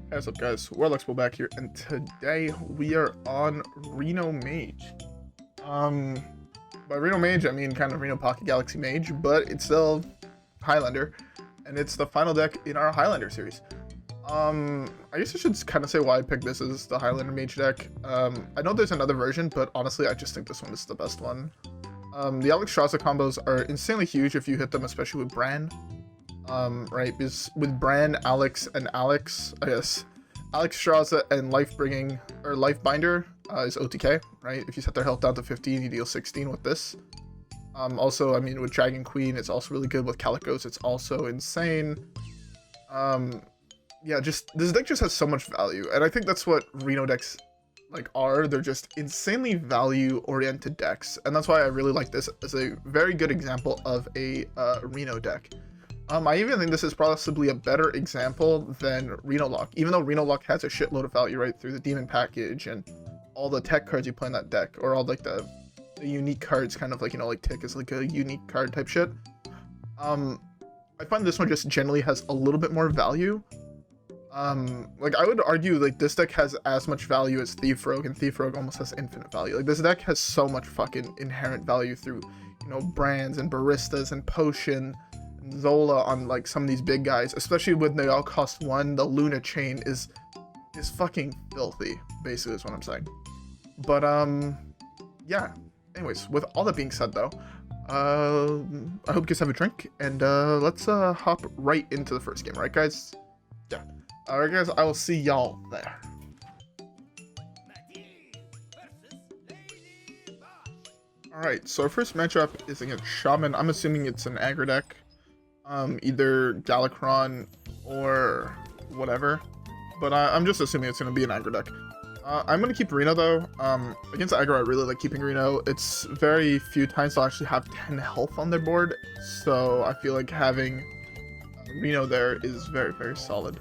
What's up, guys? WhirlXbow back here, and today we are on Reno Mage. By Reno Mage, I mean kind of Reno Pocket Galaxy Mage, but it's still Highlander, and it's the final deck in our Highlander series. I guess I should kind of say why I picked this as the Highlander Mage deck. I know there's another version, but honestly, I just think this one is the best one. The Alexstrasza combos are insanely huge if you hit them, especially with Brann. Right, because with Brann, Alex, and Alex, I guess, Alexstrasza and Life-Binder is OTK, right? If you set their health down to 15, you deal 16 with this. Also, I mean, with Dragonqueen, it's also really good. With Kalecgos, it's also insane. Yeah, just, this deck just has so much value, and I think that's what Reno decks, like, are. They're just insanely value-oriented decks, and that's why I really like this as a very good example of a Reno deck. I even think this is possibly a better example than Reno Lock, even though Reno Lock has a shitload of value, right, through the Demon package and all the tech cards you play in that deck, or all, like, the unique cards, kind of like, you know, like Tick is like a unique card type shit. I find this one just generally has a little bit more value. Like, I would argue, like, this deck has as much value as Thief Rogue, and Thief Rogue almost has infinite value. Like, this deck has so much fucking inherent value through, you know, brands and baristas and potion, Zola on, like, some of these big guys, especially when they all cost 1. The Luna chain is fucking filthy, basically, is what I'm saying. But yeah, anyways, with all that being said, though, I hope you guys have a drink, and let's hop right into the first game, right, guys? Yeah. Alright, guys, I will see y'all there. Alright, so our first matchup is against Shaman. I'm assuming it's an aggro deck. Either Galakrond or whatever, but I'm just assuming it's going to be an aggro deck. I'm going to keep Reno, though. Against aggro, I really like keeping Reno. It's very few times they'll actually have 10 health on their board, so I feel like having Reno there is very, very solid.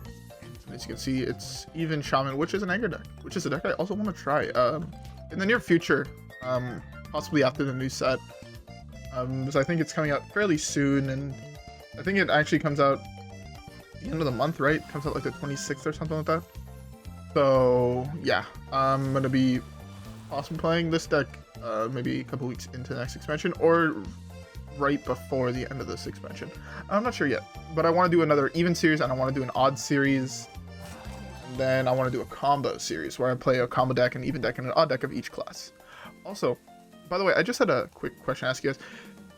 And as you can see, it's even Shaman, which is an aggro deck, which is a deck I also want to try in the near future, possibly after the new set, because I think it's coming out fairly soon, and I think it actually comes out at the end of the month, right? It comes out like the 26th or something like that. So yeah, I'm gonna be possibly playing this deck maybe a couple weeks into the next expansion, or right before the end of this expansion. I'm not sure yet, but I want to do another even series, and I want to do an odd series, and then I want to do a combo series where I play a combo deck, an even deck, and an odd deck of each class. Also, by the way, I just had a quick question to ask you guys.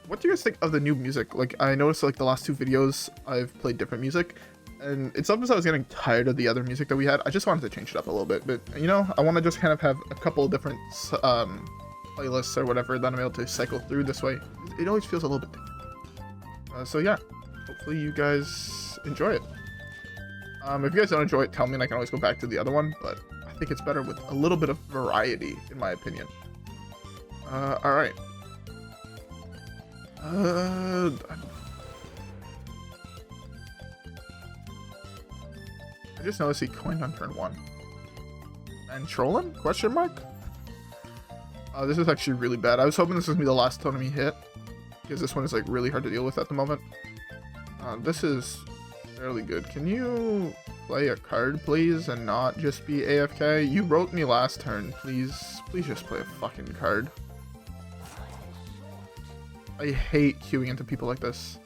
What do you guys think of the new music? Like, I noticed, like, the last 2 videos I've played different music, and it's almost I was getting tired of the other music that we had. I just wanted to change it up a little bit, but, you know, I want to just kind of have a couple of different playlists or whatever that I'm able to cycle through this way. It always feels a little bit different. So yeah, hopefully you guys enjoy it. If you guys don't enjoy it, tell me, and I can always go back to the other one, but I think it's better with a little bit of variety, in my opinion. Alright. I just noticed he coined on turn 1. And Tortollan? Question mark? This is actually really bad. I was hoping this was gonna be the last totem he hit, because this one is, like, really hard to deal with at the moment. This is fairly good. Can you play a card, please, and not just be AFK? You wrote me last turn. Please just play a fucking card. I hate queuing into people like this.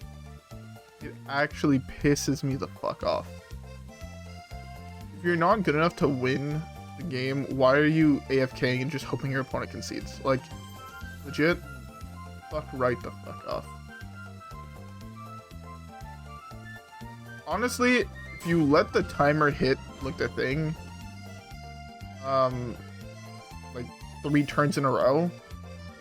It actually pisses me the fuck off. If you're not good enough to win the game, why are you AFKing and just hoping your opponent concedes? Like, legit, fuck right the fuck off. Honestly, if you let the timer hit, like, the thing, like, 3 turns in a row,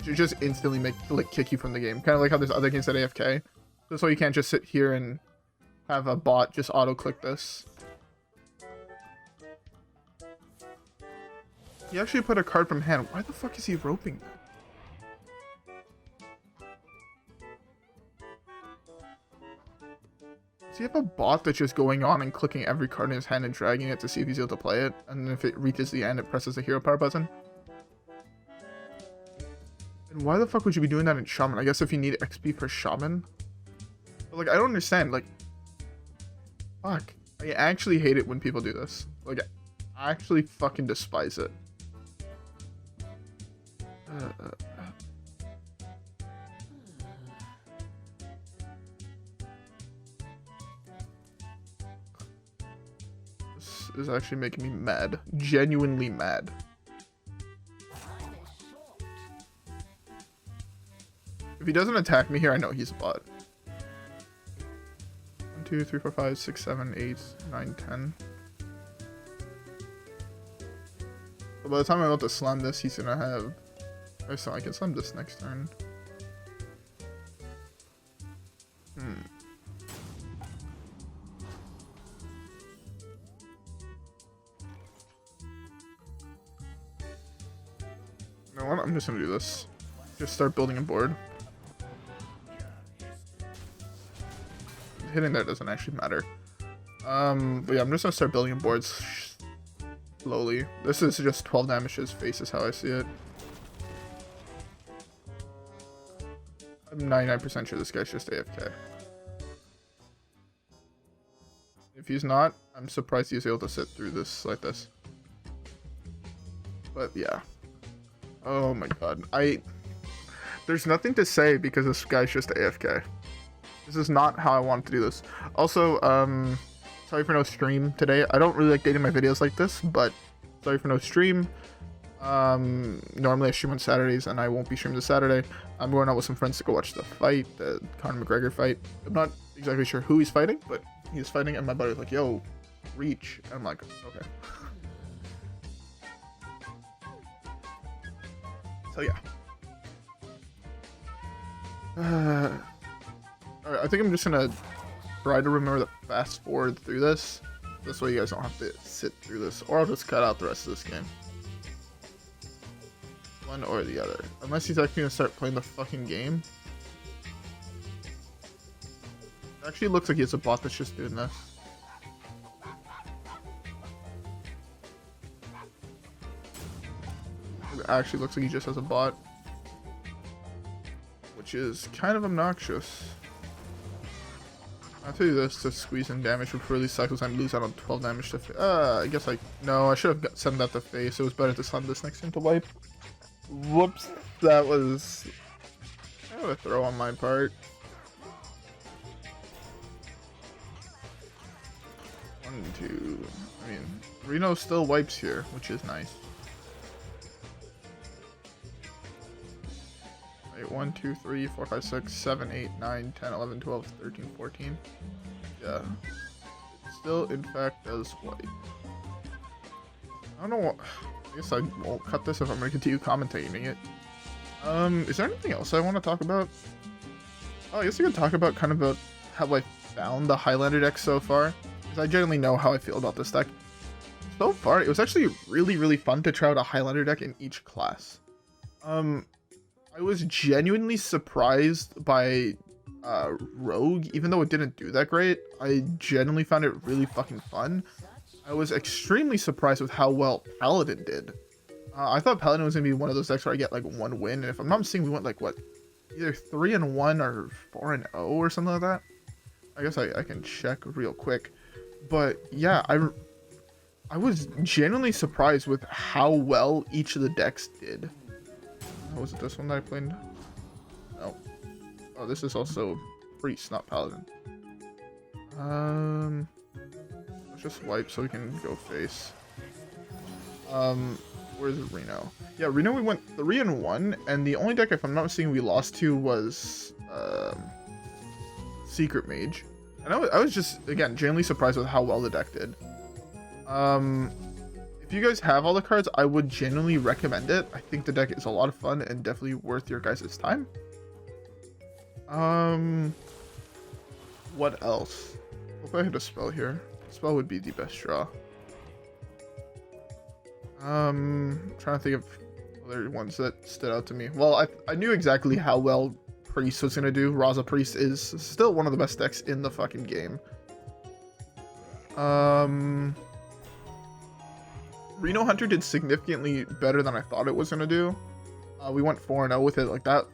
you just instantly kick you from the game. Kind of like how there's other games at AFK. That's why you can't just sit here and have a bot just auto-click this. He actually put a card from hand. Why the fuck is he roping that? Does he have a bot that's just going on and clicking every card in his hand and dragging it to see if he's able to play it? And if it reaches the end, it presses the hero power button? And why the fuck would you be doing that in Shaman? I guess if you need XP for Shaman? But, like, I don't understand. Like, fuck. I actually hate it when people do this. Like, I actually fucking despise it. This is actually making me mad. Genuinely mad. If he doesn't attack me here, I know he's a bot. 1, 2, 3, 4, 5, 6, 7, 8, 9, 10. So by the time I'm about to slam this, he's gonna have... So I can slam this next turn. You know what? I'm just gonna do this. Just start building a board. Hitting that doesn't actually matter. But yeah, I'm just gonna start building boards slowly. This is just 12 damage to his face is how I see it. I'm 99% sure this guy's just AFK. If he's not, I'm surprised he's able to sit through this like this. But yeah. Oh my god. There's nothing to say because this guy's just AFK. This is not how I want to do this. Also, sorry for no stream today. I don't really like dating my videos like this, but sorry for no stream. Normally I stream on Saturdays, and I won't be streaming this Saturday. I'm going out with some friends to go watch the fight, the Conor McGregor fight. I'm not exactly sure who he's fighting, but he's fighting, and my buddy was like, yo, reach. And I'm like, okay. So yeah. Alright, I think I'm just gonna try to remember to fast forward through this. This way you guys don't have to sit through this. Or I'll just cut out the rest of this game. One or the other. Unless he's actually gonna start playing the fucking game. It actually looks like he has a bot that's just doing this. It actually looks like he just has a bot. Which is kind of obnoxious. I'll do this to squeeze in damage before these cycles and lose out on 12 damage to I guess no, I should have sent that to face. It was better to slam this next turn to wipe. Whoops, that was kind of a throw on my part. 1, 2, I mean, Reno still wipes here, which is nice. 1, 2, 3, 4, 5, 6, 7, 8, 9, 10, 11, 12, 13, 14. Yeah. It still, in fact, does wipe. I don't know what... I guess I won't cut this if I'm going to continue commentating it. Is there anything else I want to talk about? Oh, I guess I could talk about kind of about how I found the Highlander deck so far. Because I generally know how I feel about this deck. So far, it was actually really, really fun to try out a Highlander deck in each class. I was genuinely surprised by Rogue, even though it didn't do that great. I genuinely found it really fucking fun. I was extremely surprised with how well Paladin did. I thought Paladin was going to be one of those decks where I get like 1 win, and if I'm not mistaken, we went like what? Either 3-1 or 4-0 or something like that. I guess I can check real quick. But yeah, I was genuinely surprised with how well each of the decks did. Oh, was it this one that I played? No. Oh, this is also Priest, not Paladin. Let's just wipe so we can go face. Where's Reno? Yeah, Reno we went 3-1, and the only deck, if I'm not mistaken, we lost to was Secret Mage. And I was just, again, genuinely surprised with how well the deck did. If you guys have all the cards, I would genuinely recommend it. I think the deck is a lot of fun and definitely worth your guys' time. What else? Hope I hit a spell here. Spell would be the best draw. Trying to think of other ones that stood out to me. Well, I knew exactly how well Priest was gonna do. Raza Priest is still one of the best decks in the fucking game. Reno Hunter did significantly better than I thought it was going to do. We went 4-0 with it like that.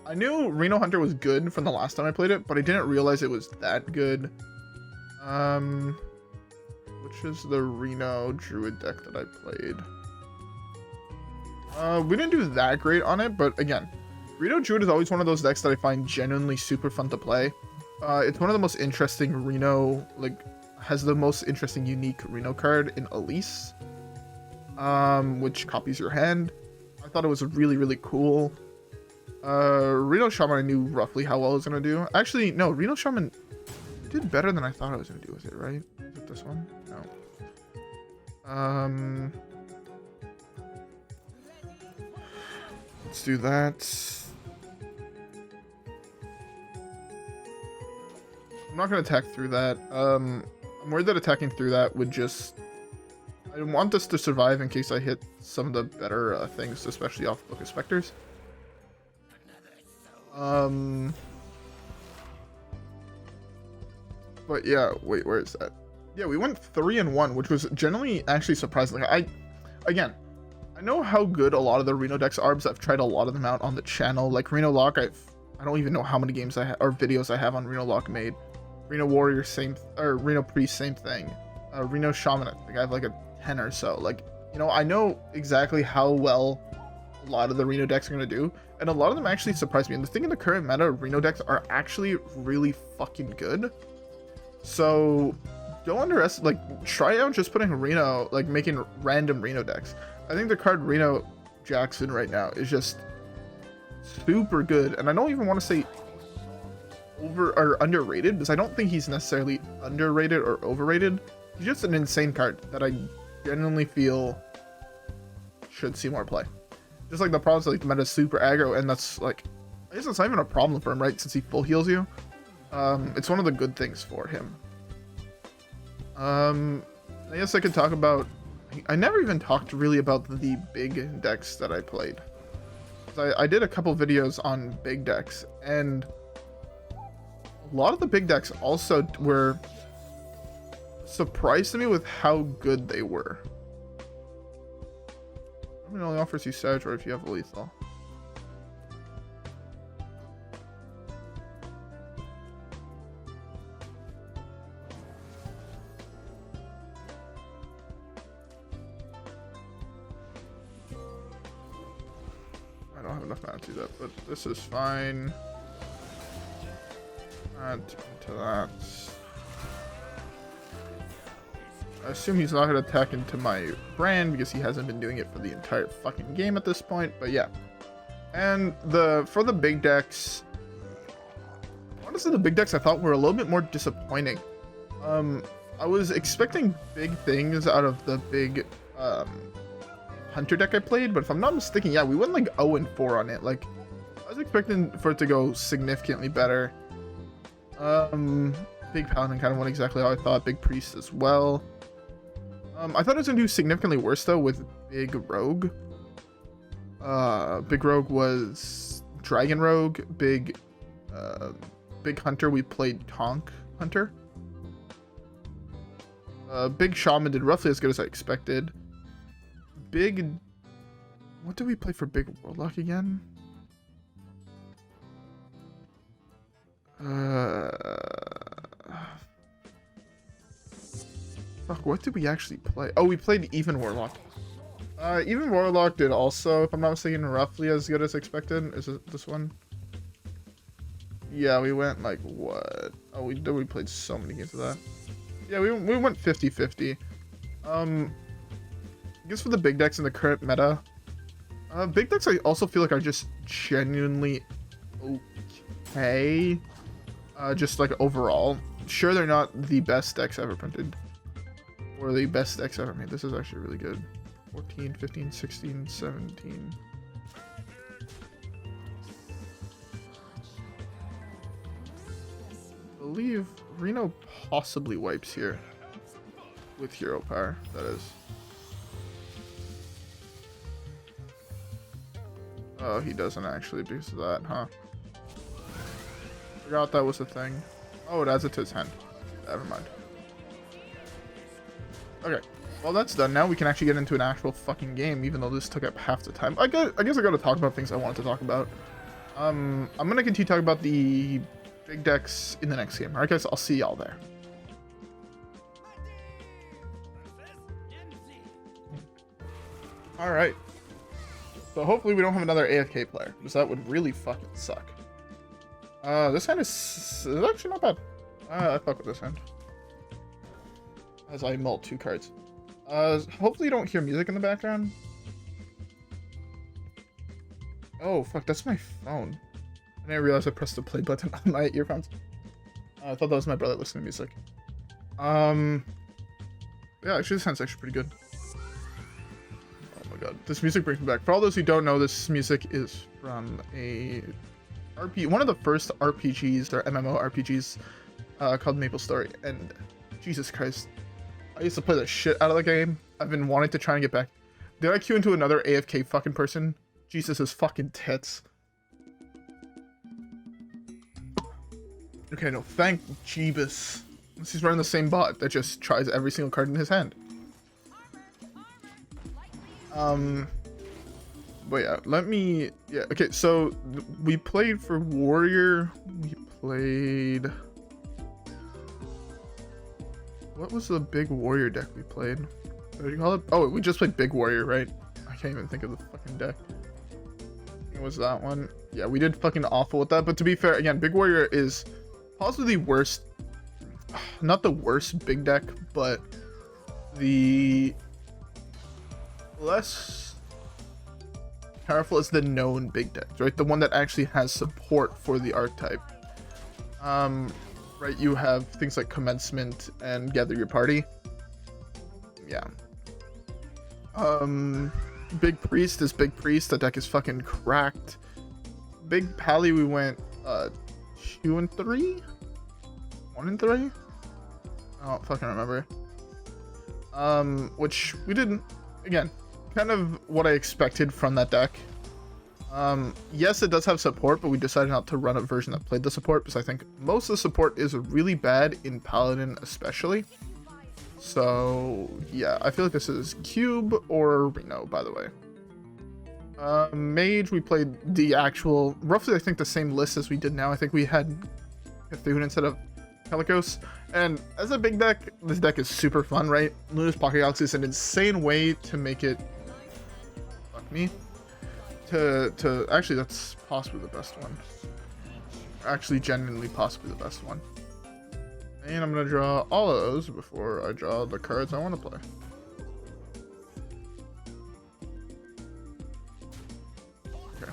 I knew Reno Hunter was good from the last time I played it, but I didn't realize it was that good. which is the Reno Druid deck that I played. We didn't do that great on it, but again, Reno Druid is always one of those decks that I find genuinely super fun to play. It's one of the most interesting Reno, like, has the most interesting unique Reno card in Elise, which copies your hand. I thought it was really, really cool. Reno Shaman, I knew roughly how well it was going to do. Actually, no, Reno Shaman did better than I thought it was going to do. Was it right? Is it this one? No. Let's do that. I'm not going to attack through that. I'm worried that attacking through that would just... I want this to survive in case I hit some of the better things, especially off Book of Specters. But yeah, wait, where is that? Yeah, we went 3-1, which was generally actually surprising. Again, I know how good a lot of the Reno decks are because I've tried a lot of them out on the channel. Like Reno Lock, I don't even know how many games or videos I have on Reno Lock made. Reno Warrior, or Reno Priest, same thing. Reno Shaman, I think I have like a 10 or so. Like, you know, I know exactly how well a lot of the Reno decks are going to do, and a lot of them actually surprise me. And the thing in the current meta, Reno decks are actually really fucking good. So don't underestimate, like, try out just putting Reno, like making random Reno decks. I think the card Reno Jackson right now is just super good, and I don't even want to say over or underrated, because I don't think he's necessarily underrated or overrated. He's just an insane card that I genuinely feel should see more play. Just like the problems, like the meta's super aggro, and that's like, I guess it's not even a problem for him, right? Since he full heals you, it's one of the good things for him. I guess I could talk about. I never even talked really about the big decks that I played. I did a couple videos on big decks, and a lot of the big decks also were surprised to me with how good they were. I mean, it only offers you Sedge, or if you have a lethal. I don't have enough mana to do that, but this is fine. Add into that. I assume he's not going to attack into my Brann because he hasn't been doing it for the entire fucking game at this point, but yeah. And for the big decks, honestly the big decks I thought were a little bit more disappointing. I was expecting big things out of the big Hunter deck I played, but if I'm not mistaken, yeah, we went like 0-4 on it. Like, I was expecting for it to go significantly better. Big Paladin kind of went exactly how I thought. Big Priest as well. I thought it was going to do significantly worse, though, with Big Rogue. Big Rogue was Dragon Rogue. Big Hunter, we played Tonk Hunter. Big Shaman did roughly as good as I expected. What did we play for Big Warlock again? Fuck, what did we actually play? Oh, we played Even Warlock. Even Warlock did also, if I'm not mistaken, roughly as good as expected. Is it this one? Yeah, we went like what? Oh, we played so many games of that. Yeah, we went 50-50. I guess for the big decks in the current meta, big decks I also feel like are just genuinely okay. Just like overall. Sure, they're not the best decks ever printed. Or the best decks ever made. This is actually really good. 14, 15, 16, 17. I believe Reno possibly wipes here. With hero power, that is. Oh, he doesn't actually because of that, huh? Forgot that was a thing. Oh, it adds it to his hand. Never mind. Okay, well that's done. Now we can actually get into an actual fucking game, even though this took up half the time. I guess I gotta talk about things I wanted to talk about. I'm gonna continue talking about the big decks in the next game. Alright guys, I'll see y'all there. Alright. So hopefully we don't have another AFK player, because that would really fucking suck. This hand is actually not bad. I fuck with this hand. As I mull 2 cards. Hopefully you don't hear music in the background. Oh, fuck, that's my phone. I didn't realize I pressed the play button on my earphones. I thought that was my brother listening to music. Yeah, actually this hand's actually pretty good. Oh my god, this music brings me back. For all those who don't know, this music is from one of the first RPGs, or MMORPGs, called Maple Story. And Jesus Christ, I used to play the shit out of the game. I've been wanting to try and get back. Did I queue into another AFK fucking person? Jesus is fucking tits. Okay, no, thank Jeebus. He's running the same bot that just tries every single card in his hand. But yeah, okay, so we played for Warrior. We played... What was the big Warrior deck we played? What do you call it? Oh, we just played Big Warrior, right? I can't even think of the fucking deck. It was that one. Yeah, we did fucking awful with that, but to be fair, again, Big Warrior is possibly the worst, not the worst big deck, but the less powerful is the known big deck, right? The one that actually has support for the archetype. Right, you have things like Commencement and Gather Your Party. Yeah. Big Priest is Big Priest. That deck is fucking cracked. Big Pally, we went 2 and 3? 1 and 3? I don't fucking remember. Which we didn't, again, kind of what I expected from that deck. Yes, it does have support, but we decided not to run a version that played the support because I think most of the support is really bad in Paladin especially. So yeah, I feel like this is Cube or Reno, by the way. Mage, we played the actual, roughly I think the same list as we did now. I think we had Cthulhu instead of Kalecgos. And as a big deck, this deck is super fun, right? Luna's Pocket Galaxy is an insane way to make it, fuck me, to actually, that's possibly the best one. Actually, genuinely possibly the best one. And I'm gonna draw all of those before I draw the cards I want to play. Okay.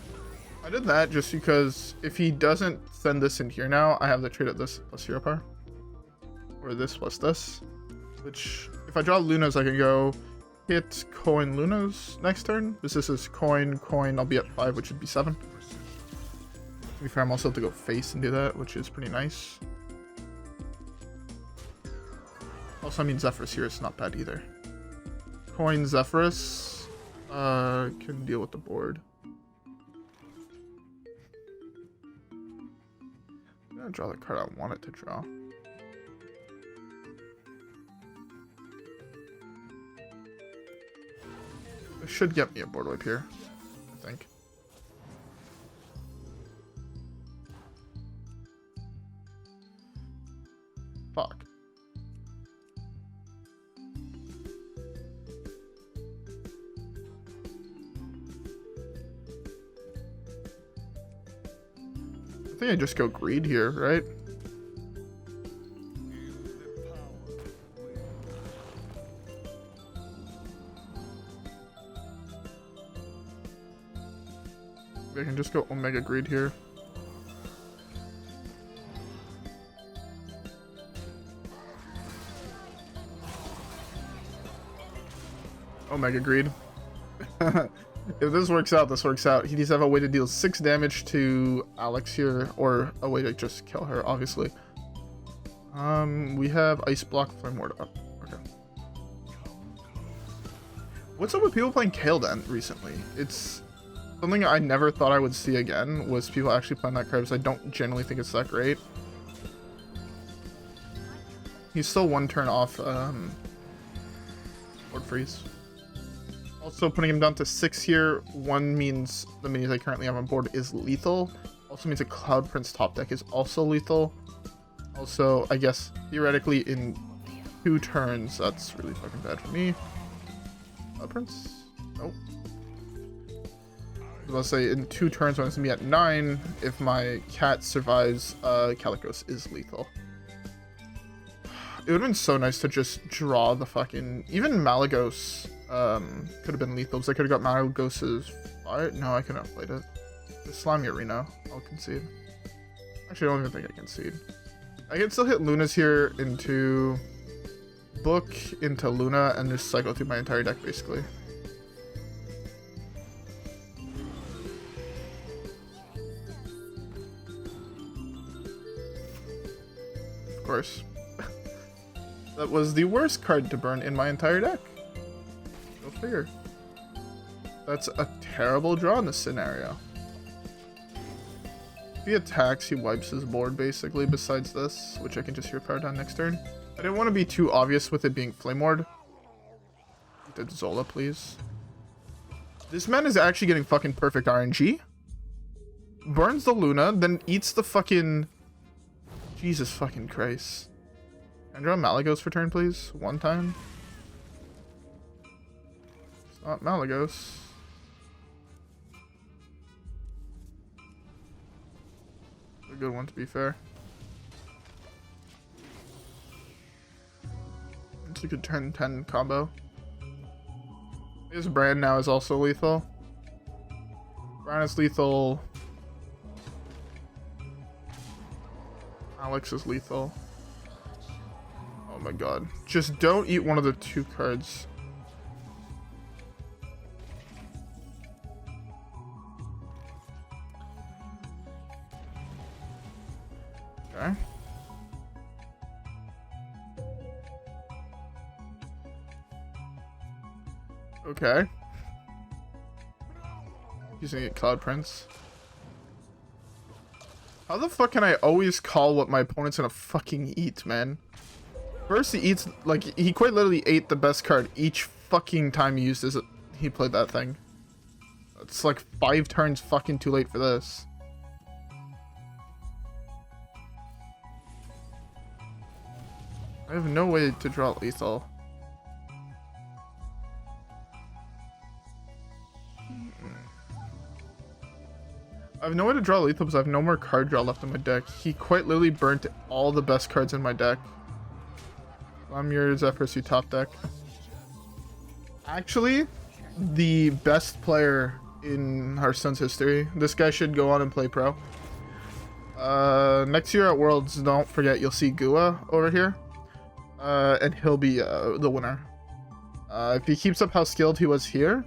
I did that just because if he doesn't send this in here now, I have the trade of this plus hero power. Or this plus this. Which, if I draw Lunas, I can go hit coin Lunas next turn. This is coin, I'll be at 5, which would be 7. To be fair, I'm also able to go face and do that, which is pretty nice. Also, I mean, Zephrys here is not bad either. Coin Zephrys. Can deal with the board. I'm gonna draw the card I wanted to draw. This should get me a board wipe here, I think. Fuck. I think I just go greed here, right? I can just go Omega Greed here. Omega Greed. If this works out, this works out. He needs to have a way to deal 6 damage to Alex here, or a way to just kill her, obviously. We have Ice Block, Flame Ward up. Okay. What's up with people playing Kalecgos recently? It's something I never thought I would see again, was people actually playing that card, because I don't generally think it's that great. He's still 1 turn off board freeze. Also, putting him down to 6 here, 1 means the minis I currently have on board is lethal. Also means a Cloud Prince top deck is also lethal. Also, I guess, theoretically, in 2 turns, that's really fucking bad for me. Cloud Prince? Nope. Let's say in 2 turns when it's gonna be at 9, if my cat survives, Kalecgos is lethal. It would have been so nice to just draw the fucking... Even Malygos could have been lethal, because I could have got Malygos's fire. No, I couldn't have played it. Just slam your Reno. I'll concede. Actually, I don't even think I concede. I can still hit Lunas here into Book, into Luna, and just cycle through my entire deck, basically. Of course. That was the worst card to burn in my entire deck. Go figure. That's a terrible draw in this scenario. If he attacks, he wipes his board basically, besides this, which I can just hear power down next turn. I didn't want to be too obvious with it being Flame Ward. Did Zola, please. This man is actually getting fucking perfect RNG. Burns the Luna, then eats the fucking... Jesus fucking Christ. Can I draw Malygos for turn, please? 1 time. It's not Malygos. A good one, to be fair. It's a good turn 10 combo. I guess Brann now is also lethal. Brann is lethal. Alex is lethal. Oh my god. Just don't eat one of the 2 cards. Okay. Okay. Using it Cloud Prince. How the fuck can I always call what my opponent's gonna fucking eat, man? First he eats, like, he quite literally ate the best card each fucking time he used his, he played that thing. It's like 5 turns fucking too late for this. I have no way to draw lethal. I have no way to draw lethal because I have no more card draw left in my deck. He quite literally burnt all the best cards in my deck. I'm your Zephrys, you top deck. Actually, the best player in Hearthstone's history. This guy should go on and play pro. Next year at Worlds, don't forget you'll see Gua over here. And he'll be the winner. If he keeps up how skilled he was here,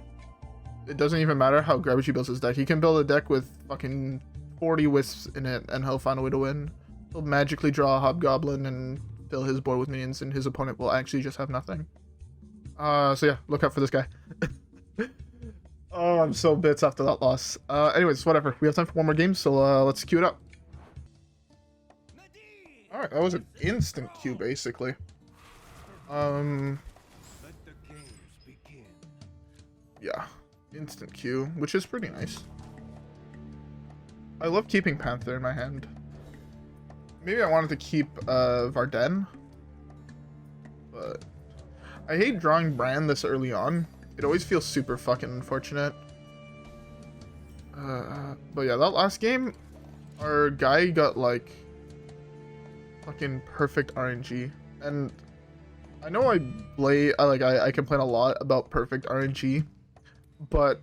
it doesn't even matter how garbage he builds his deck. He can build a deck with fucking 40 wisps in it and he'll find a way to win. He'll magically draw a Hobgoblin and fill his board with minions and his opponent will actually just have nothing. So yeah, look out for this guy. Oh, I'm so bits after that loss. Anyways, whatever. We have time for one more game, so let's queue it up. Alright, that was an instant queue, basically. Yeah. Instant queue, which is pretty nice. I love keeping Panther in my hand. Maybe I wanted to keep Varden, but I hate drawing Brann this early on. It always feels super fucking unfortunate. But yeah, that last game, our guy got like fucking perfect RNG, and I know I complain a lot about perfect RNG. But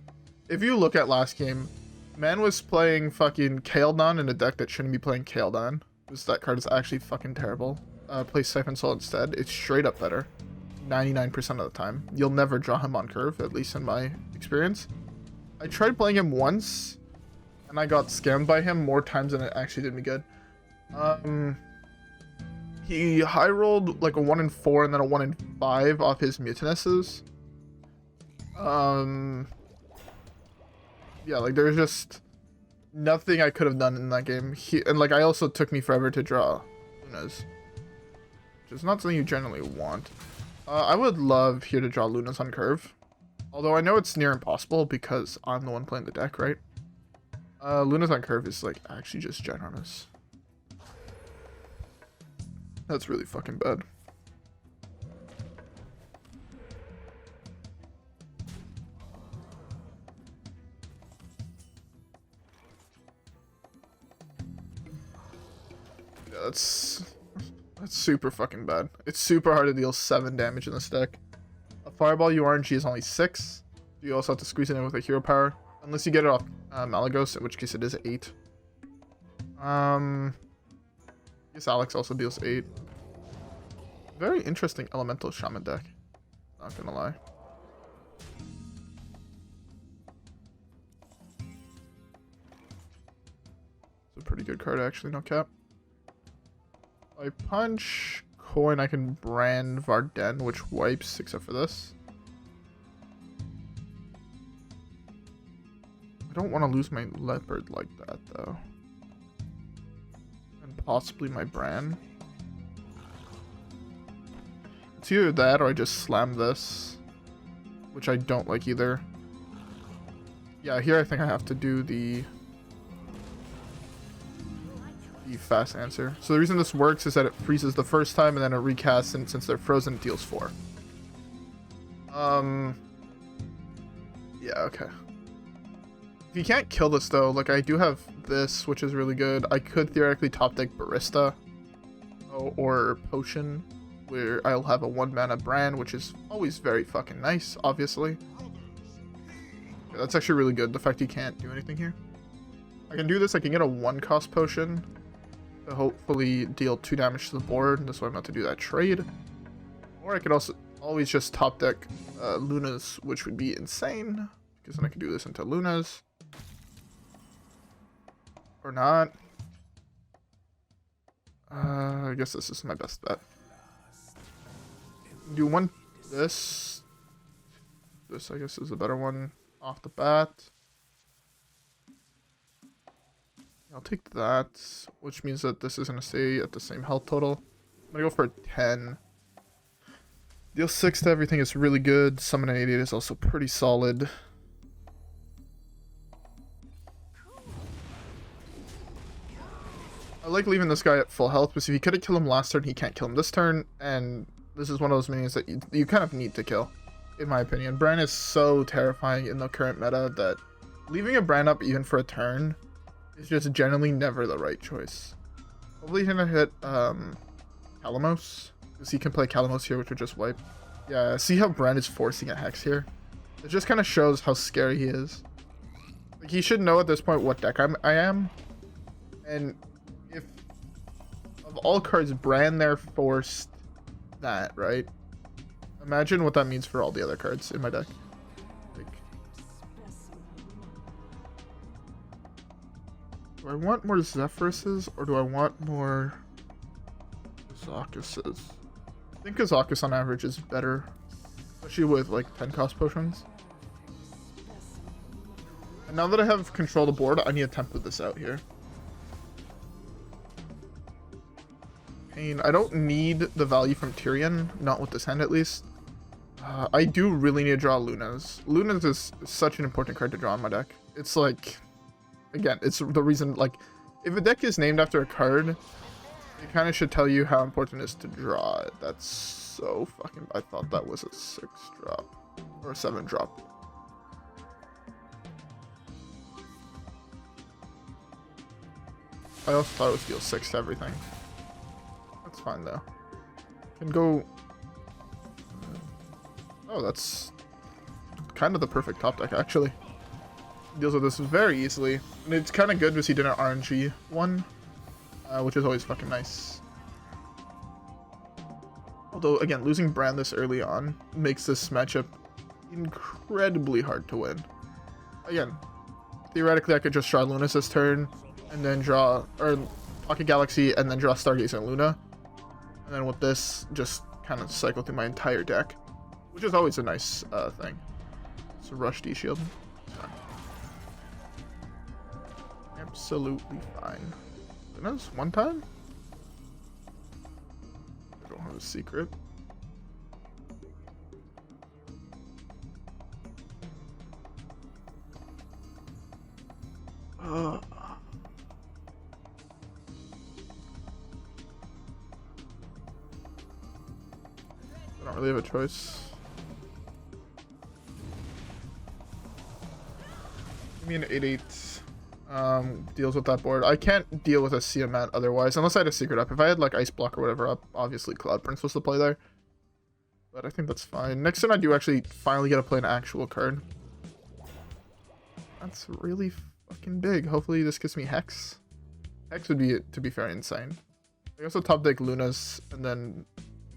if you look at last game, man was playing fucking Kalecgos in a deck that shouldn't be playing Kalecgos. Because that card is actually fucking terrible. Play Siphon Soul instead. It's straight up better. 99% of the time. You'll never draw him on curve, at least in my experience. I tried playing him once, and I got scammed by him more times than it actually did me good. He high rolled like a 1 in 4 and then a 1 in 5 off his Mutinesses. Yeah, like there's just nothing I could have done in that game. And like I also took me forever to draw Lunas, which is not something you generally want. I would love here to draw Lunas on curve, although I know it's near impossible because I'm the one playing the deck, right? Lunas on curve is like actually just ginormous. That's really fucking bad. Yeah, that's super fucking bad. It's super hard to deal 7 damage in this deck. A Fireball RNG is only 6. You also have to squeeze it in with a hero power. Unless you get it off Malygos, in which case it is 8. I guess Alex also deals 8. Very interesting elemental shaman deck. Not gonna lie. It's a pretty good card actually, no cap. I punch coin, I can brand Varden, which wipes except for this. I don't want to lose my leopard like that though. And possibly my Brann. It's either that or I just slam this, which I don't like either. Yeah, here I think I have to do the fast answer. So the reason this works is that it freezes the first time and then it recasts, and since they're frozen it deals 4. Yeah, okay. If you can't kill this though, like I do have this, which is really good. I could theoretically top deck Barista or Potion, where I'll have a 1 mana Brann, which is always very fucking nice, obviously. Yeah, that's actually really good, the fact you can't do anything here. I can do this, I can get a 1-cost Potion to hopefully deal 2 damage to the board. That's why I'm about to do that trade. Or I could also always just top deck Lunas, which would be insane, because then I can do this into Lunas. Or not. I guess this is my best bet. Do one this I guess is a better one off the bat. I'll take that, which means that this is gonna stay at the same health total. I'm gonna go for a 10. Deal 6 to everything is really good. Summon an 88 is also pretty solid. I like leaving this guy at full health, because if you couldn't kill him last turn, he can't kill him this turn, and this is one of those minions that you kind of need to kill, in my opinion. Brann is so terrifying in the current meta that leaving a Brann up even for a turn is just generally never the right choice. Hopefully he's gonna hit Kalecgos, because he can play Kalecgos here, which would just wipe. Yeah, see how Brann is forcing a Hex here? It just kind of shows how scary he is. Like, he should know at this point what deck I am. And if, of all cards, Brann there forced that, right? Imagine what that means for all the other cards in my deck. Like, do I want more Zephyrses, or do I want more Kazakuses? I think Kazakus on average is better, especially with like 10-cost potions. And now that I have control of the board, I need to template this out here. I don't need the value from Tyrion, not with this hand at least. I do really need to draw Lunas. Lunas is such an important card to draw in my deck. It's like, again, it's the reason, like, if a deck is named after a card, it kind of should tell you how important it is to draw it. That's so fucking, I thought that was a 6-drop, or a 7-drop. I also thought it was deal 6 to everything. That's fine though. Can go. Oh, that's kind of the perfect top deck actually. Deals with this very easily, and it's kind of good because he did an RNG one, which is always fucking nice. Although again, losing Brann this early on makes this matchup incredibly hard to win. Again, theoretically I could just draw Lunas this turn, and then draw, or Pocket Galaxy, and then draw Stargazer Luna. And then with this, just kind of cycle through my entire deck, which is always a nice thing. It's a rush D-shield. Absolutely fine. Luna's one time? I don't have a secret. I don't really have a choice. Give me an 8/8. deals with that board. I can't deal with a Siamat otherwise, unless I had a secret up. If I had like Ice Block or whatever up, obviously Cloud Prince was to play there. But I think that's fine. Next turn I do actually finally get to play an actual card. That's really fucking big. Hopefully this gives me Hex. Hex would be, to be fair, insane. I also top deck Lunas, and then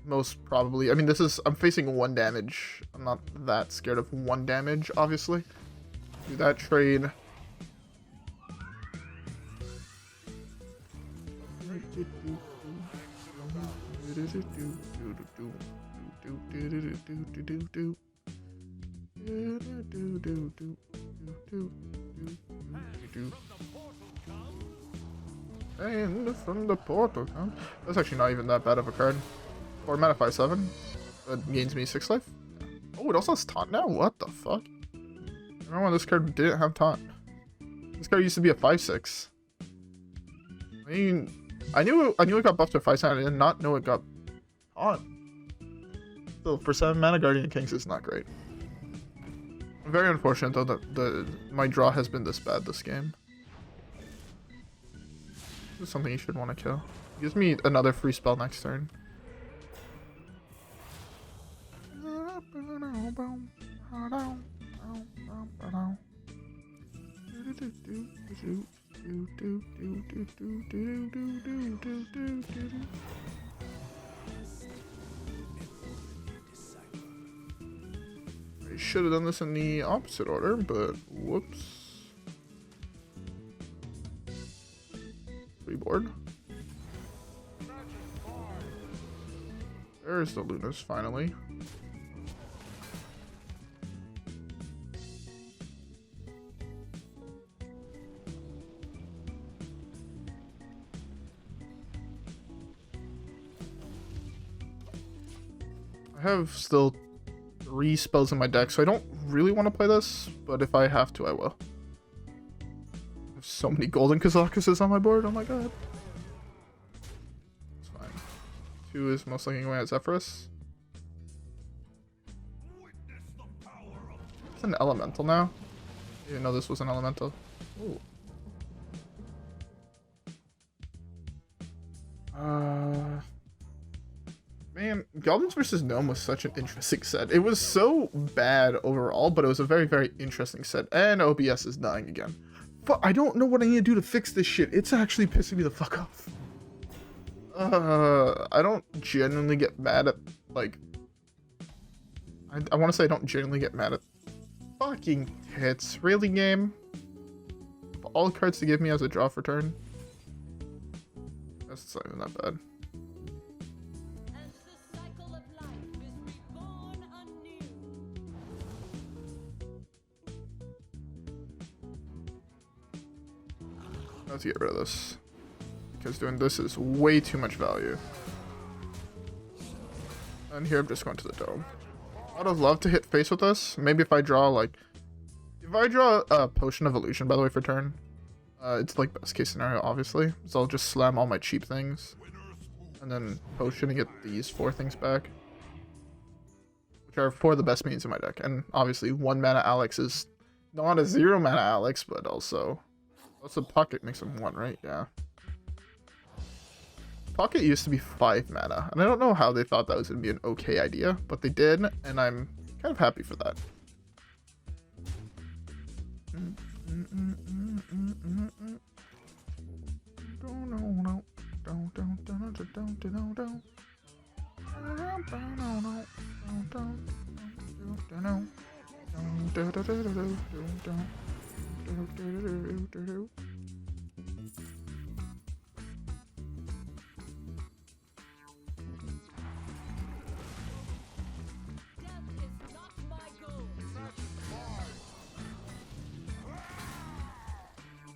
most probably... I mean, I'm facing 1 damage. I'm not that scared of 1 damage, obviously. Do that trade. And from the portal, huh? That's actually not even that bad of a card. 4 mana 5/7. That gains me 6 life. Oh, it also has taunt now? What the fuck? I remember when this card didn't have taunt. This card used to be a 5/6. I mean, I knew it got buffed to 5/7. I did not know it got taunt. So for 7 mana, Guardian Kings is not great. Very unfortunate though that my draw has been this bad this game. This is something you should want to kill. Gives me another free spell next turn. I should have done this in the opposite order, but whoops. Board. There's the Lunas finally. I have still 3 spells in my deck, so I don't really want to play this, but if I have to, I will. I have so many golden Kazakuses on my board, oh my god. It's fine. 2 is most likely going at Zephrys. It's an elemental now. I didn't know this was an elemental. Ooh. Man, Goblins vs. Gnome was such an interesting set. It was so bad overall, but it was a very, very interesting set. And OBS is dying again. But I don't know what I need to do to fix this shit. It's actually pissing me the fuck off. I don't genuinely get mad at, like... I want to say I don't genuinely get mad at fucking hits. Really, game? All cards to give me as a draw for turn? That's not even that bad. Let's get rid of this, because doing this is way too much value. And here I'm just going to the dome. I'd have loved to hit face with this. Maybe if I draw a Potion of Illusion, by the way, for turn, it's like best case scenario, obviously. So I'll just slam all my cheap things, and then Potion and get these 4 things back, which are 4 of the best means in my deck. And obviously 1 mana Alex is not a 0 mana Alex, but also... What's the pocket makes him 1, right? Yeah. Pocket used to be 5 mana, and I don't know how they thought that was going to be an okay idea, but they did, and I'm kind of happy for that.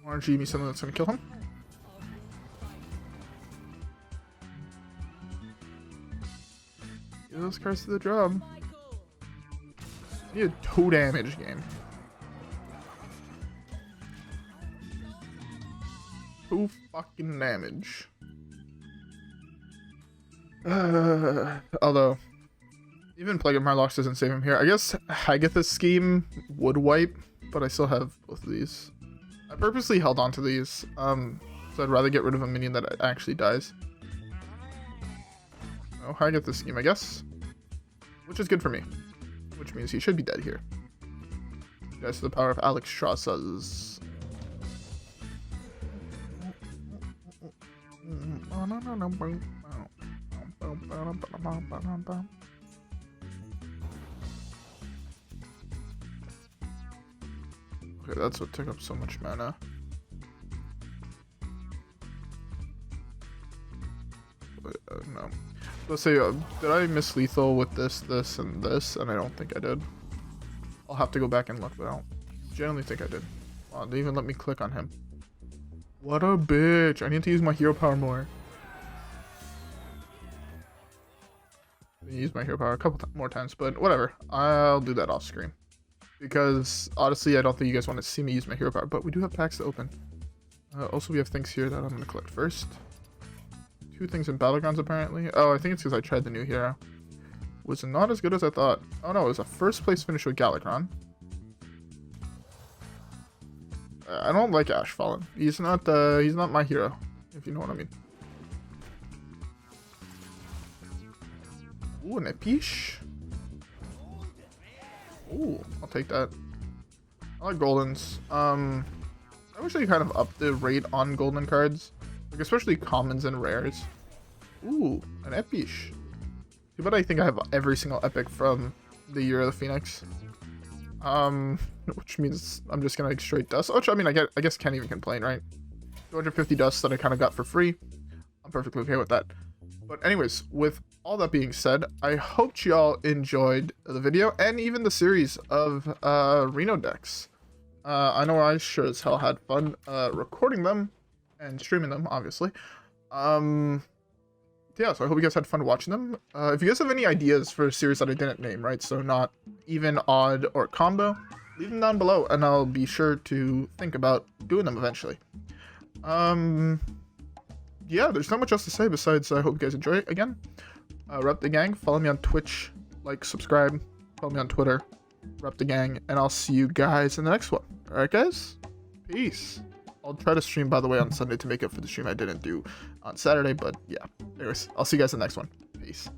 RNG me something that's gonna kill him. Get those cards to the job. I need a 2 damage game. 2 fucking damage. Although, even Plague of Murlocs doesn't save him here. I guess Hagatha's scheme would wipe, but I still have both of these. I purposely held on to these, so I'd rather get rid of a minion that actually dies. Oh, how I get this scheme, I guess. Which is good for me. Which means he should be dead here. Guys, to the power of Alexstrasza's. Okay, that's what took up so much mana. No. Let's say, did I miss lethal with this, and this? And I don't think I did. I'll have to go back and look, but I don't generally think I did. Wow, they even let me click on him. What a bitch. I need to use my hero power more. I use my hero power a couple more times, but whatever. I'll do that off screen. Because, honestly, I don't think you guys want to see me use my hero power, but we do have packs to open. Also, we have things here that I'm going to collect first. 2 things in Battlegrounds, apparently. Oh, I think it's because I tried the new hero. Was not as good as I thought. Oh, no, it was a first place finish with Galakrond. I don't like Ashfallen. He's not my hero, if you know what I mean. Ooh, an Epish. Ooh, I'll take that. I like Goldens. I wish they kind of upped the rate on golden cards. Like, especially commons and rares. Ooh, an Epish. Too bad I think I have every single epic from the Year of the Phoenix. Which means I'm just gonna straight dust. Which, I mean, I guess can't even complain, right? 250 dust that I kind of got for free. I'm perfectly okay with that. But anyways, with all that being said, I hope y'all enjoyed the video and even the series of Reno decks. I know I sure as hell had fun recording them and streaming them, obviously. Yeah, so I hope you guys had fun watching them. If you guys have any ideas for a series that I didn't name, right, so not even, odd, or combo, leave them down below, and I'll be sure to think about doing them eventually. Yeah, there's not much else to say besides I hope you guys enjoy it again. Rep the gang, follow me on Twitch, like, subscribe, follow me on Twitter, rep the gang, and I'll see you guys in the next one. Alright, guys? Peace. I'll try to stream, by the way, on Sunday to make up for the stream I didn't do on Saturday, but yeah. Anyways, I'll see you guys in the next one. Peace.